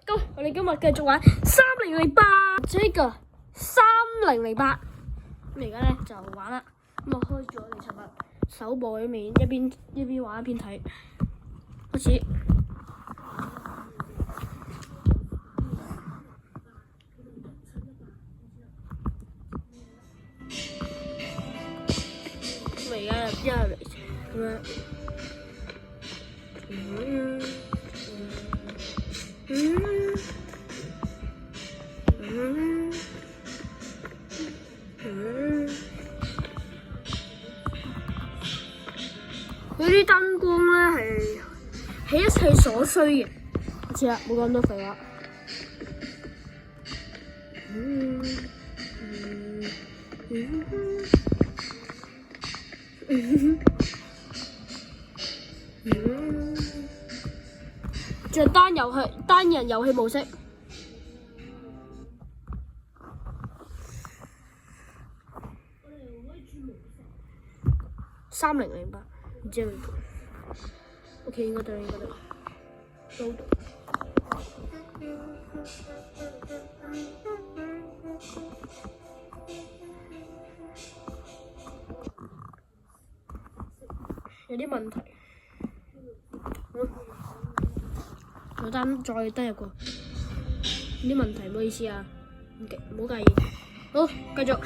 到我哋今日繼續玩3008，呢個3008。咁而家咧就玩啦。咁我開住我哋尋日首播裏面，一邊玩一邊睇。開始。咁而家一入嚟咁樣。佢啲燈光咧係一切所需嘅。好似啦，冇講咁多廢話。就單人遊戲模式。3008，唔知係咪？OK， 應該得。收到。有啲問題。我再登入過。有啲問題，唔好意思啊，唔好介意。好，繼續。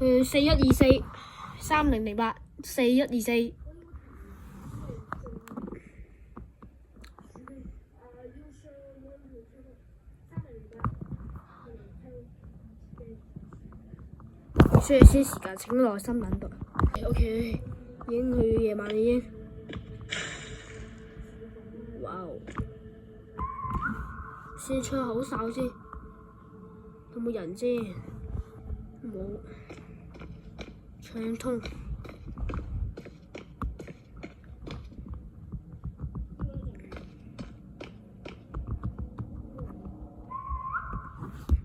4124 3008 4124。需要些時間，請耐心等待。OK， 已經去夜晚已經。哇哦！先吹口哨先，有冇人先？冇。暢通。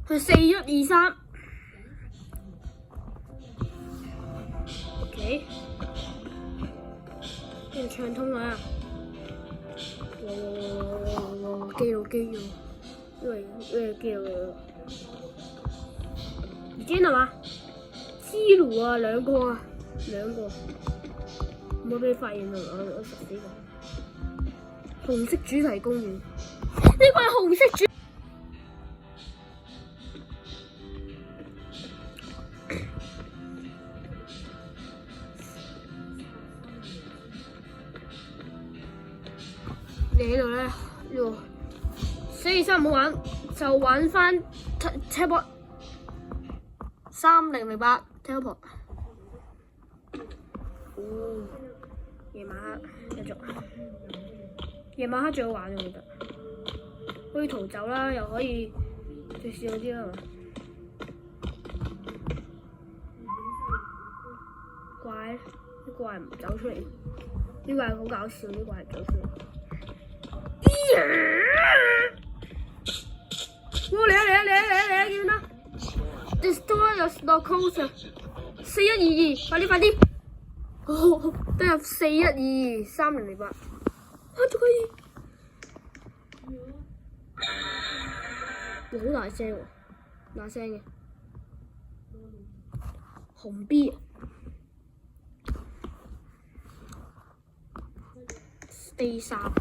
去4123。OK， 跟住暢通啦。機肉，因為機肉。已經係嘛？支爐啊，兩個，唔好俾你發現啊！我實死個紅色主題公園，呢個係紅色主。你喺度咧，呢個423唔好玩，就玩翻 Teleport 3008 Teleport。夜晚黑繼續，夜晚黑最好玩我覺得，可以逃走啦，又可以最少嗰啲啦。怪，啲怪唔走出嚟，呢怪好搞笑，呢怪唔走出嚟。哇！嚟啊！見啦 ！Destroy your snow coaster 4122，快啲！哦，登入4122 3008，啊，仲可以！好大聲喎，大聲嘅。紅 B。Stay 3。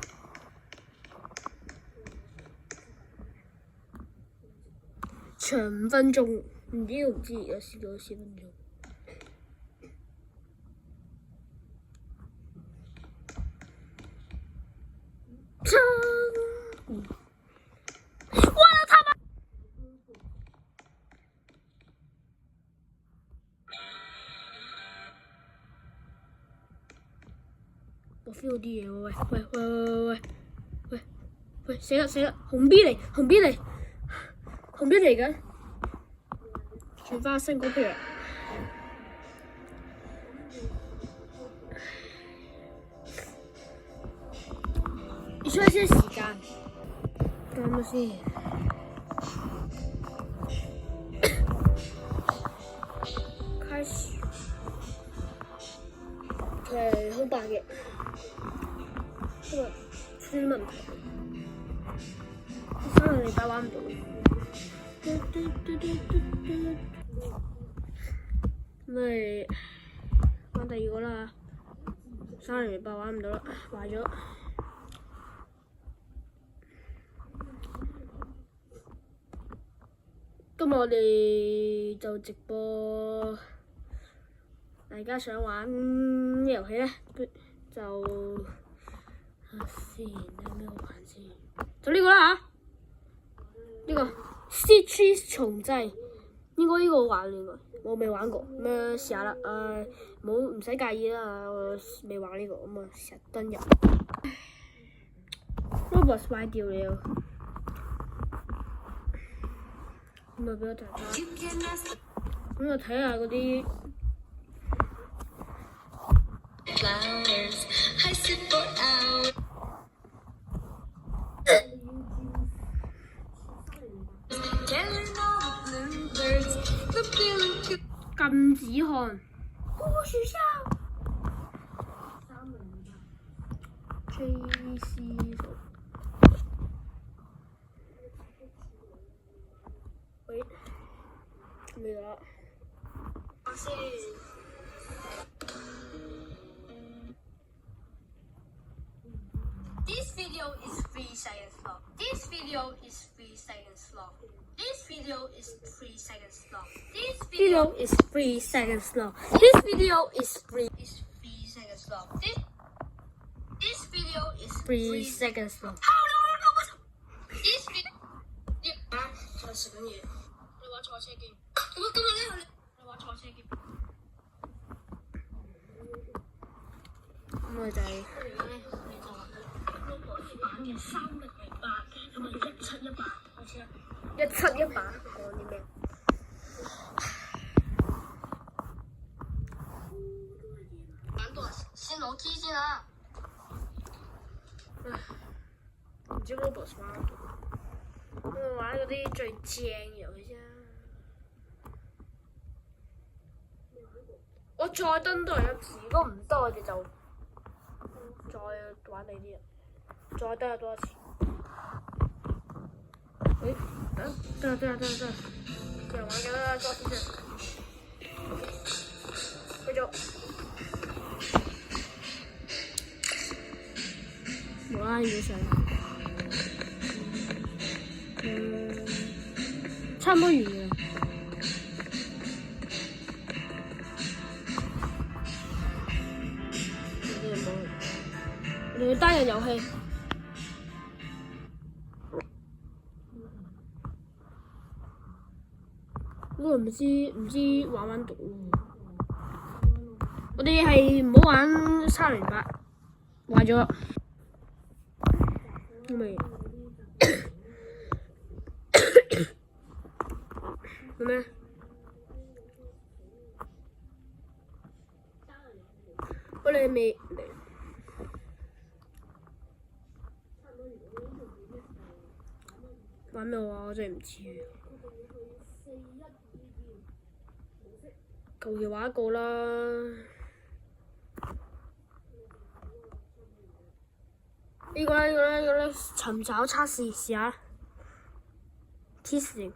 長5分鐘，唔知而家試咗4分鐘。哇！他媽！我 feel 到啲嘢喎，喂！死啦！紅 B 嚟緊，轉翻新嗰票。要需要些時間，等下先。開始。佢係空白嘅，因為啲問題。3個禮拜玩唔到。咁咪玩第二個啦。3個禮拜玩唔到啦，壞咗。今日我哋就直播，大家想玩咩遊戲咧？就先有咩好玩先？就呢個啦嚇，呢個 Cities 重製，應該呢個好玩應該，我未玩過，咁樣試下啦。唔使介意啦，我未玩呢個，咁啊試下登入。Roblox 壞掉了。咁啊俾我睇下，咁啊睇下嗰啲。禁止看。學校。JC 喂，未啦。我先。This video is 3 seconds long. This video is 3 seconds long. This video is 3 seconds long. This video is 3 seconds long. This video is 3 seconds long. This video is 3 seconds long. This video 仲有食緊嘢。你玩賽車機？我今日咧，你玩賽車機？咁我就係。308咁啊1718，開始啦！1718講啲咩？玩多先攞機先啊！唔知 Roblox 玩唔到，我玩嗰啲最正遊戲啫。我再登多一次，如果唔得我哋就再玩第啲啊。再登下多一次。得，繼續玩緊啦，多次先。繼續。無啦啦要上。差唔多完啦。我哋單人遊戲。呢個唔知玩到喎。我哋係唔好玩308，壞咗。咪做咩？我哋未玩咩話？我真係唔知。求其玩一個啦。呢個咧，尋找測試試下。Testing。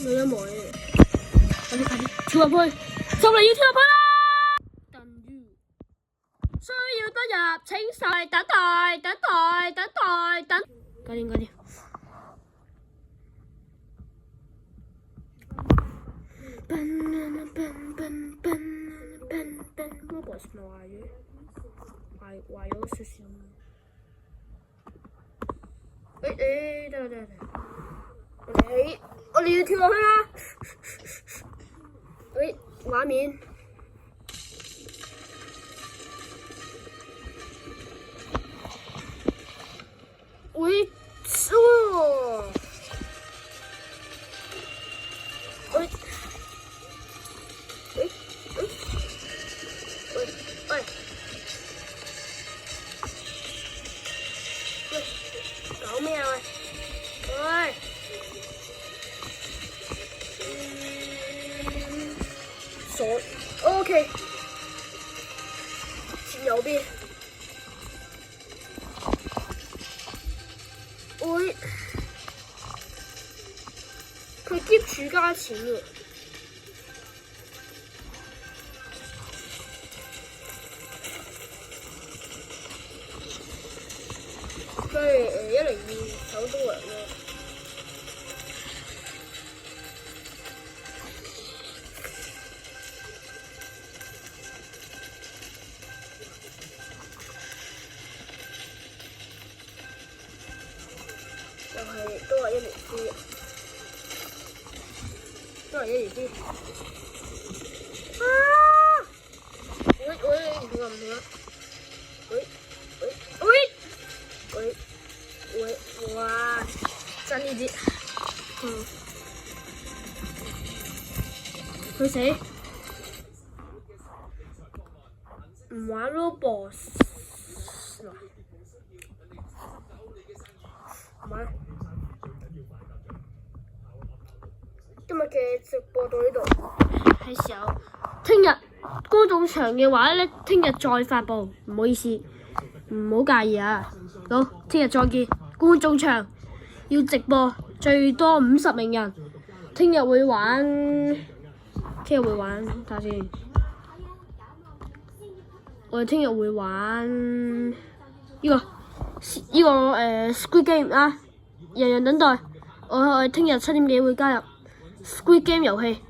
冇音樂嘅。快啲跳入去！就嚟要跳入去啦！需要登入，請細等待。快啲！Roblox 咪壞咗少少。得，我哋要跳落去啦！畫面。搞咩啊？喂！傻。右邊。會佢 keep 住加錢喎。佢係102首都人咯。都係1年先，都係1年先。啊！喂，唔同啦。喂，哇！爭呢啲，佢死，唔玩咯 ，boss。唔玩。今日嘅直播到呢度，係時候。聽日觀眾場嘅話咧，聽日再發布，唔好意思，唔好介意啊。好，聽日再見。觀眾場要直播最多50名人，聽日會玩，睇下先。我哋聽日會玩呢個 Squid Game 啊！人人等待，我哋聽日7點幾會加入 Squid Game 遊戲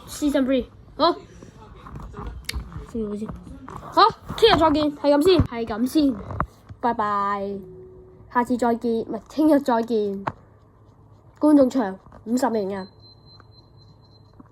，Season 3。好，先。好，聽日再見，係咁先，拜拜，下次再見，唔係聽日再見。觀眾場50名人。